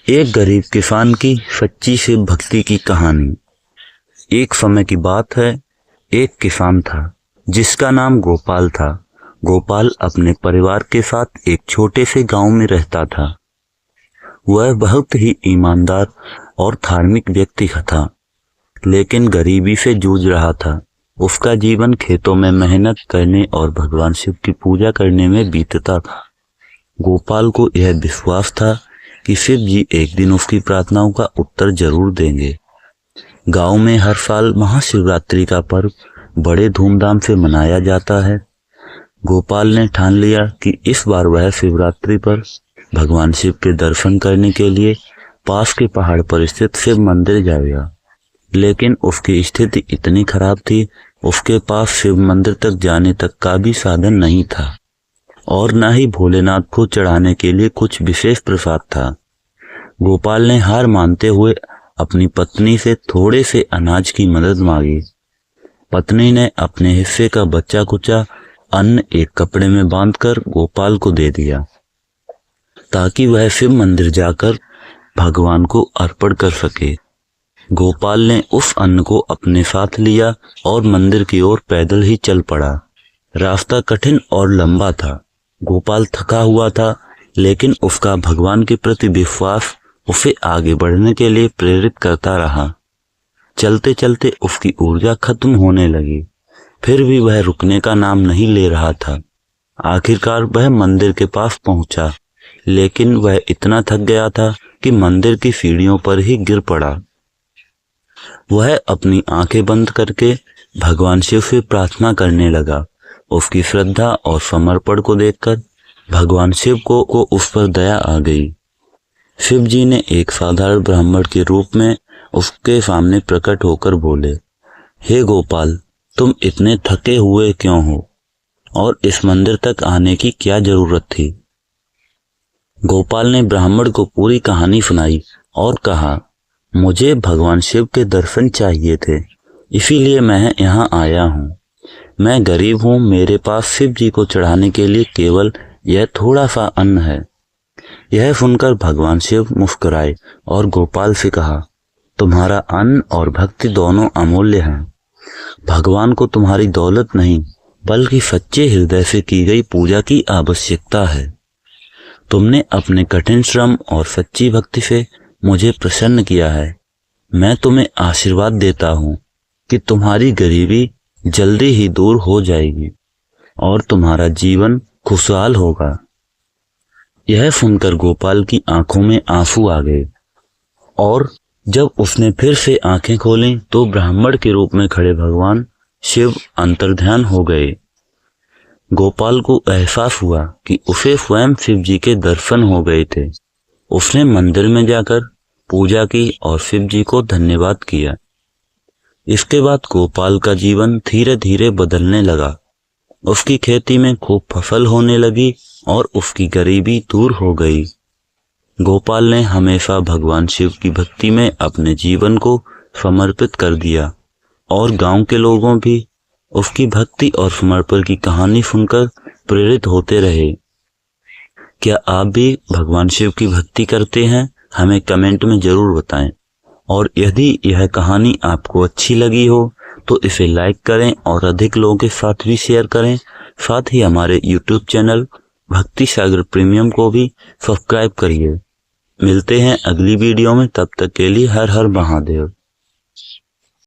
एक गरीब किसान की सच्ची शिव भक्ति की कहानी। एक समय की बात है, एक किसान था जिसका नाम गोपाल था। गोपाल अपने परिवार के साथ एक छोटे से गांव में रहता था। वह बहुत ही ईमानदार और धार्मिक व्यक्ति था, लेकिन गरीबी से जूझ रहा था। उसका जीवन खेतों में मेहनत करने और भगवान शिव की पूजा करने में बीतता था। गोपाल को यह विश्वास था कि शिव जी एक दिन उसकी प्रार्थनाओं का उत्तर जरूर देंगे। गांव में हर साल महाशिवरात्रि का पर्व बड़े धूमधाम से मनाया जाता है। गोपाल ने ठान लिया कि इस बार वह शिवरात्रि पर भगवान शिव के दर्शन करने के लिए पास के पहाड़ पर स्थित शिव मंदिर जाएगा। लेकिन उसकी स्थिति इतनी खराब थी, उसके पास शिव मंदिर तक जाने तक का भी साधन नहीं था और न ही भोलेनाथ को चढ़ाने के लिए कुछ विशेष प्रसाद था। गोपाल ने हार मानते हुए अपनी पत्नी से थोड़े से अनाज की मदद मांगी। पत्नी ने अपने हिस्से का बचा कुचा अन्न एक कपड़े में बांधकर गोपाल को दे दिया ताकि वह शिव मंदिर जाकर भगवान को अर्पण कर सके। गोपाल ने उस अन्न को अपने साथ लिया और मंदिर की ओर पैदल ही चल पड़ा। रास्ता कठिन और लंबा था। गोपाल थका हुआ था, लेकिन उसका भगवान के प्रति विश्वास उसे आगे बढ़ने के लिए प्रेरित करता रहा। चलते चलते उसकी ऊर्जा खत्म होने लगी, फिर भी वह रुकने का नाम नहीं ले रहा था। आखिरकार वह मंदिर के पास पहुंचा, लेकिन वह इतना थक गया था कि मंदिर की सीढ़ियों पर ही गिर पड़ा। वह अपनी आंखें बंद करके भगवान शिव से प्रार्थना करने लगा। उसकी श्रद्धा और समर्पण को देखकर भगवान शिव को उस पर दया आ गई। शिव जी ने एक साधारण ब्राह्मण के रूप में उसके सामने प्रकट होकर बोले, हे गोपाल, तुम इतने थके हुए क्यों हो और इस मंदिर तक आने की क्या जरूरत थी? गोपाल ने ब्राह्मण को पूरी कहानी सुनाई और कहा, मुझे भगवान शिव के दर्शन चाहिए थे, इसीलिए मैं यहाँ आया हूँ। मैं गरीब हूँ, मेरे पास शिव जी को चढ़ाने के लिए केवल यह थोड़ा सा अन्न है। यह सुनकर भगवान शिव मुस्कुराए और गोपाल से कहा, तुम्हारा अन्न और भक्ति दोनों अमूल्य हैं। भगवान को तुम्हारी दौलत नहीं, बल्कि सच्चे हृदय से की गई पूजा की आवश्यकता है। तुमने अपने कठिन श्रम और सच्ची भक्ति से मुझे प्रसन्न किया है। मैं तुम्हें आशीर्वाद देता हूँ कि तुम्हारी गरीबी जल्दी ही दूर हो जाएगी और तुम्हारा जीवन खुशहाल होगा। यह सुनकर गोपाल की आंखों में आंसू आ गए और जब उसने फिर से आंखें खोलीं तो ब्राह्मण के रूप में खड़े भगवान शिव अंतर्ध्यान हो गए। गोपाल को एहसास हुआ कि उसे स्वयं शिव जी के दर्शन हो गए थे। उसने मंदिर में जाकर पूजा की और शिव जी को धन्यवाद किया। इसके बाद गोपाल का जीवन धीरे धीरे बदलने लगा। उसकी खेती में खूब फसल होने लगी और उसकी गरीबी दूर हो गई। गोपाल ने हमेशा भगवान शिव की भक्ति में अपने जीवन को समर्पित कर दिया और गांव के लोगों भी उसकी भक्ति और समर्पण की कहानी सुनकर प्रेरित होते रहे। क्या आप भी भगवान शिव की भक्ति करते हैं? हमें कमेंट में जरूर बताएं। और यदि यह कहानी आपको अच्छी लगी हो तो इसे लाइक करें और अधिक लोगों के साथ भी शेयर करें। साथ ही हमारे YouTube चैनल भक्ति सागर प्रीमियम को भी सब्सक्राइब करिए। मिलते हैं अगली वीडियो में, तब तक के लिए हर हर महादेव।